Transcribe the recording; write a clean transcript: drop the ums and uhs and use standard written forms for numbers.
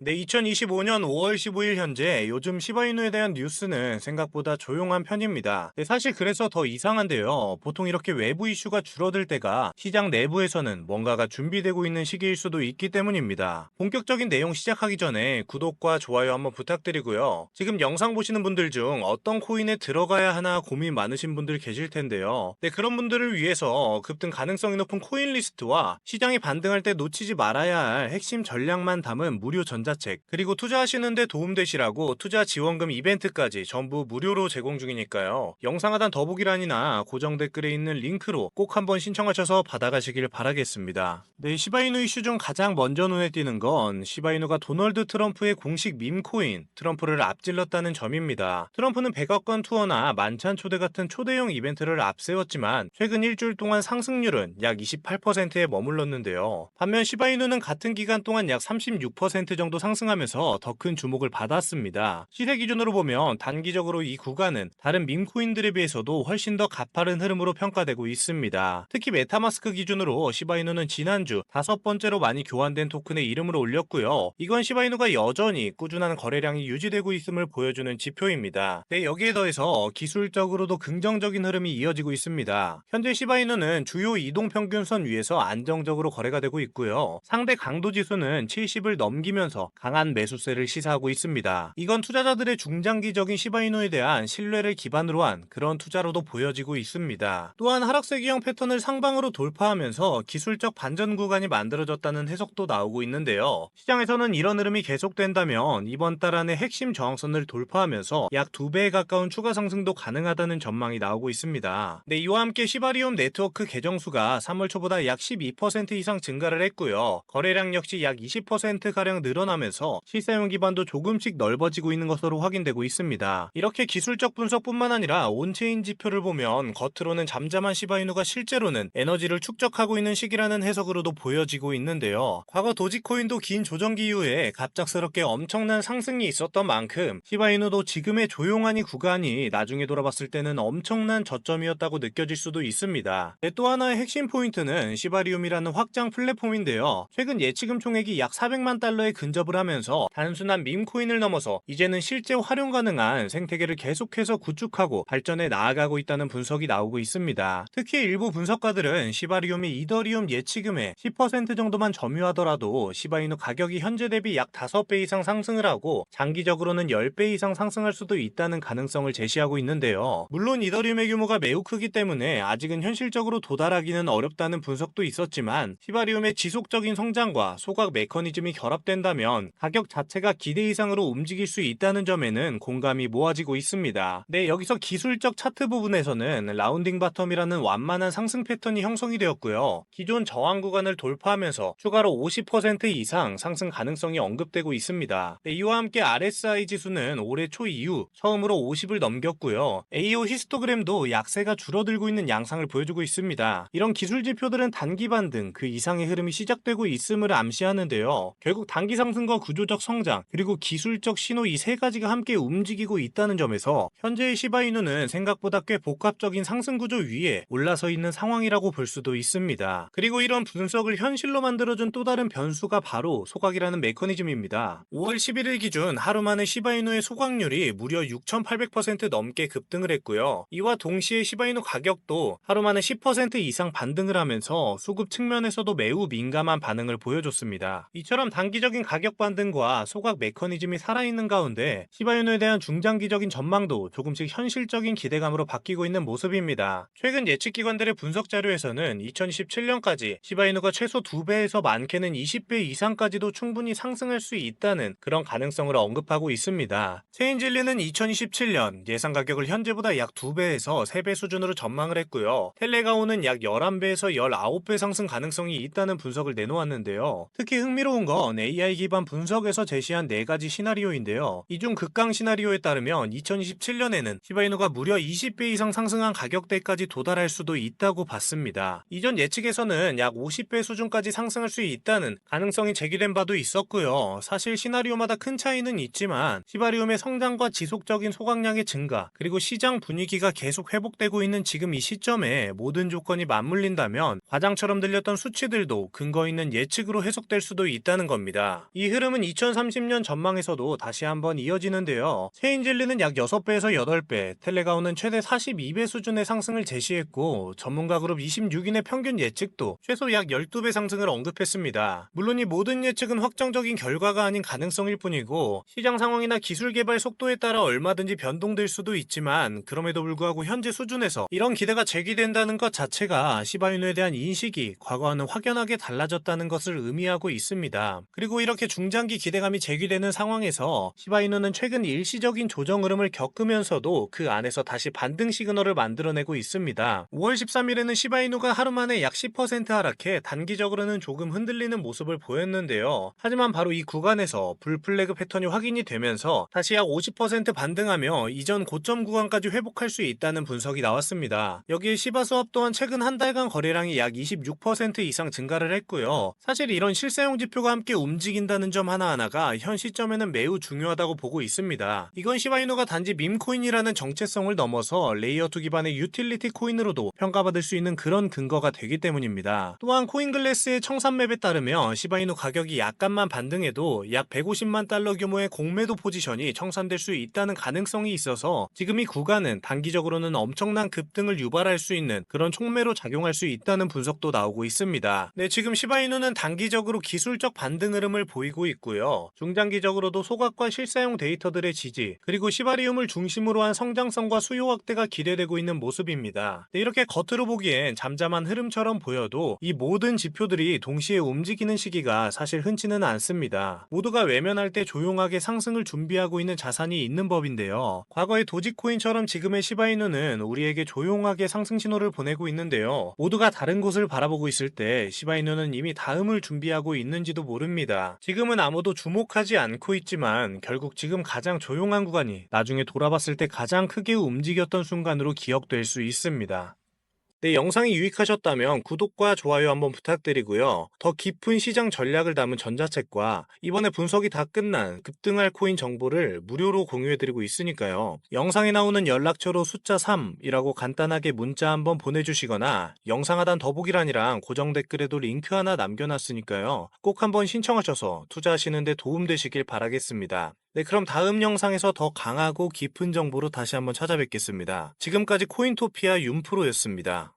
네, 2025년 5월 15일 현재 요즘 시바이누에 대한 뉴스는 생각보다 조용한 편입니다. 네, 사실 그래서 더 이상한데요. 보통 이렇게 외부 이슈가 줄어들 때가 시장 내부에서는 뭔가가 준비되고 있는 시기일 수도 있기 때문입니다. 본격적인 내용 시작하기 전에 구독과 좋아요 한번 부탁드리고요. 지금 영상 보시는 분들 중 어떤 코인에 들어가야 하나 고민 많으신 분들 계실 텐데요. 네, 그런 분들을 위해서 급등 가능성이 높은 코인 리스트와 시장이 반등할 때 놓치지 말아야 할 핵심 전략만 담은 무료 전자책, 그리고 투자하시는데 도움되시라고 투자 지원금 이벤트까지 전부 무료로 제공 중이니까요. 영상 하단 더보기란이나 고정 댓글에 있는 링크로 꼭 한번 신청하셔서 받아가시길 바라겠습니다. 네, 시바이누 이슈 중 가장 먼저 눈에 띄는 건 시바이누가 도널드 트럼프의 공식 밈코인 트럼프를 앞질렀다는 점입니다. 트럼프는 100억 건 투어나 만찬 초대 같은 초대형 이벤트를 앞세웠지만 최근 일주일 동안 상승률은 약 28%에 머물렀는데요. 반면 시바이누는 같은 기간 동안 약 36% 정도 상승하면서 더 큰 주목을 받았습니다. 시세 기준으로 보면 단기적으로 이 구간은 다른 밈코인들에 비해서도 훨씬 더 가파른 흐름으로 평가되고 있습니다. 특히 메타마스크 기준으로 시바이누는 지난주 5번째로 많이 교환된 토큰의 이름을 올렸고요. 이건 시바이누가 여전히 꾸준한 거래량이 유지되고 있음을 보여주는 지표입니다. 네, 여기에 더해서 기술적으로도 긍정적인 흐름이 이어지고 있습니다. 현재 시바이누는 주요 이동평균선 위에서 안정적으로 거래가 되고 있고요. 상대 강도 지수는 70을 넘기면서 강한 매수세를 시사하고 있습니다. 이건 투자자들의 중장기적인 시바이누에 대한 신뢰를 기반으로 한 그런 투자로도 보여지고 있습니다. 또한 하락세 기형 패턴을 상방으로 돌파하면서 기술적 반전 구간이 만들어졌다는 해석도 나오고 있는데요. 시장에서는 이런 흐름이 계속된다면 이번 달 안에 핵심 저항선을 돌파하면서 약 2배에 가까운 추가 상승도 가능하다는 전망이 나오고 있습니다. 네, 이와 함께 시바리움 네트워크 계정수가 3월 초보다 약 12% 이상 증가를 했고요. 거래량 역시 약 20%가량 늘어나면서 실사용 기반도 조금씩 넓어지고 있는 것으로 확인되고 있습니다. 이렇게 기술적 분석뿐만 아니라 온체인 지표를 보면 겉으로는 잠잠한 시바이누가 실제로는 에너지를 축적하고 있는 시기라는 해석으로도 보여지고 있는데요. 과거 도지코인도 긴 조정기 이후에 갑작스럽게 엄청난 상승이 있었던 만큼 시바이누도 지금의 조용하니 구간이 나중에 돌아봤을 때는 엄청난 저점이었다고 느껴질 수도 있습니다. 네, 또 하나의 핵심 포인트는 시바리움이라는 확장 플랫폼인데요. 최근 예치금 총액이 약 400만 달러에 근접을 하면서 단순한 밈코인을 넘어서 이제는 실제 활용 가능한 생태계를 계속해서 구축하고 발전해 나아가고 있다는 분석이 나오고 있습니다. 특히 일부 분석가들은 시바리움이 이더리움 예치금의 10% 정도만 점유하더라도 시바이누 가격이 현재 대비 약 5배 이상 상승을 하고 장기적으로는 10배 이상 상승할 수도 있다는 가능성을 제시하고 있는데요. 물론 이더리움의 규모가 매우 크기 때문에 아직은 현실적으로 도달하기는 어렵다는 분석도 있었지만 시바리움의 지속적인 성장과 소각 메커니즘이 결합된다면 가격 자체가 기대 이상으로 움직일 수 있다는 점에는 공감이 모아지고 있습니다. 네, 여기서 기술적 차트 부분에서는 라운딩 바텀이라는 완만한 상승 패턴이 형성이 되었고요. 기존 저항 구간을 돌파하면서 추가로 50% 이상 상승 가능성이 언급되고 있습니다. 네, 이와 함께 RSI 지수는 올해 초 이후 처음으로 50을 넘겼고요. AO 히스토그램도 약세가 줄어들고 있는 양상을 보여주고 있습니다. 이런 기술 지표들은 단기 반등 그 이상의 흐름이 시작되고 있음을 암시하는데요. 결국 단기 상승과 구조적 성장 그리고 기술적 신호 이 세 가지가 함께 움직이고 있다는 점에서 현재의 시바이누는 생각보다 꽤 복합적인 상승 구조 위에 올라서 있는 상황이라고 볼 수도 있습니다. 그리고 이런 분석을 현실로 만들어준 또 다른 변수가 바로 소각이라는 메커니즘입니다. 5월 11일 기준 하루 만에 시바이누의 소각률이 무려 6,800% 넘게 급등을 했고요. 이와 동시에 시바이누 가격도 하루 만에 10% 이상 반등을 하면서 수급 측면에서도 매우 민감한 반응을 보여줬습니다. 이처럼 단기적인 가격 반등과 소각 메커니즘이 살아있는 가운데 시바이누에 대한 중장기적인 전망도 조금씩 현실적인 기대감으로 바뀌고 있는 모습입니다. 최근 예측기관들의 분석 자료에서는 2027년까지 시바이누가 최소 2배에서 많게는 20배 이상까지도 충분히 상승할 수 있다는 그런 가능성을 언급하고 있습니다. 체인질리는 2027년 예상 가격을 현재보다 약 2배에서 3배 수준으로 전망을 했고요. 텔레가오는 약 11배에서 19배 상승 가능성이 있다는 분석을 내놓았는데요. 특히 흥미로운 건 AI 기반 분석에서 제시한 4가지 시나리오인데요. 이 중 극강 시나리오에 따르면 2027년에는 시바이누가 무려 20배 이상 상승한 가격대까지 도달할 수도 있다고 봤습니다. 이전 예측에서는 약 50배 수준까지 상승할 수 있다는 가능성이 제기된 바도 있었고요. 사실 시나리오마다 큰 차이는 있지만 시바리움의 성장과 지속적인 소각량의 증가 그리고 시장 분위기가 계속 회복되고 있는 지금 이 시점에 모든 조건이 맞물린다면 과장처럼 들렸던 수치들도 근거 있는 예측으로 해석될 수도 있다는 겁니다. 이 이 흐름은 2030년 전망에서도 다시 한번 이어지는데요. 체인질리는 약 6배에서 8배, 텔레가오는 최대 42배 수준의 상승을 제시했고 전문가 그룹 26인의 평균 예측도 최소 약 12배 상승을 언급했습니다. 물론 이 모든 예측은 확정적인 결과가 아닌 가능성일 뿐이고 시장 상황이나 기술 개발 속도에 따라 얼마든지 변동될 수도 있지만 그럼에도 불구하고 현재 수준에서 이런 기대가 제기된다는 것 자체가 시바이누에 대한 인식이 과거와는 확연하게 달라졌다는 것을 의미하고 있습니다. 그리고 이렇게 중장기 기대감이 제기되는 상황에서 시바이누는 최근 일시적인 조정 흐름을 겪으면서도 그 안에서 다시 반등 시그널을 만들어내고 있습니다. 5월 13일에는 시바이누가 하루 만에 약 10% 하락해 단기적으로는 조금 흔들리는 모습을 보였는데요. 하지만 바로 이 구간에서 불플래그 패턴이 확인이 되면서 다시 약 50% 반등하며 이전 고점 구간까지 회복할 수 있다는 분석이 나왔습니다. 여기에 시바 수업 또한 최근 한 달간 거래량이 약 26% 이상 증가를 했고요. 사실 이런 실사용 지표가 함께 움직인다는 점 하나하나가 현 시점에는 매우 중요하다고 보고 있습니다. 이건 시바이누가 단지 밈코인이라는 정체성을 넘어서 레이어2 기반의 유틸리티 코인으로도 평가받을 수 있는 그런 근거가 되기 때문입니다. 또한 코인글래스의 청산맵에 따르면 시바이누 가격이 약간만 반등해도 약 150만 달러 규모의 공매도 포지션이 청산될 수 있다는 가능성이 있어서 지금 이 구간은 단기적으로는 엄청난 급등을 유발할 수 있는 그런 촉매로 작용할 수 있다는 분석도 나오고 있습니다. 네, 지금 시바이누는 단기적으로 기술적 반등 흐름을 보이고 있고요. 중장기적으로도 소각과 실사용 데이터들의 지지, 그리고 시바리움을 중심으로 한 성장성과 수요 확대가 기대되고 있는 모습입니다. 네, 이렇게 겉으로 보기엔 잠잠한 흐름처럼 보여도 이 모든 지표들이 동시에 움직이는 시기가 사실 흔치는 않습니다. 모두가 외면할 때 조용하게 상승을 준비하고 있는 자산이 있는 법인데요. 과거의 도지코인처럼 지금의 시바이누는 우리에게 조용하게 상승 신호를 보내고 있는데요. 모두가 다른 곳을 바라보고 있을 때 시바이누는 이미 다음을 준비하고 있는지도 모릅니다. 지금은 아무도 주목하지 않고 있지만 결국 지금 가장 조용한 구간이 나중에 돌아봤을 때 가장 크게 움직였던 순간으로 기억될 수 있습니다. 네, 영상이 유익하셨다면 구독과 좋아요 한번 부탁드리고요. 더 깊은 시장 전략을 담은 전자책과 이번에 분석이 다 끝난 급등할 코인 정보를 무료로 공유해드리고 있으니까요. 영상에 나오는 연락처로 숫자 3이라고 간단하게 문자 한번 보내주시거나 영상 하단 더보기란이랑 고정 댓글에도 링크 하나 남겨놨으니까요. 꼭 한번 신청하셔서 투자하시는 데 도움되시길 바라겠습니다. 네, 그럼 다음 영상에서 더 강하고 깊은 정보로 다시 한번 찾아뵙겠습니다. 지금까지 코인토피아 윤프로였습니다.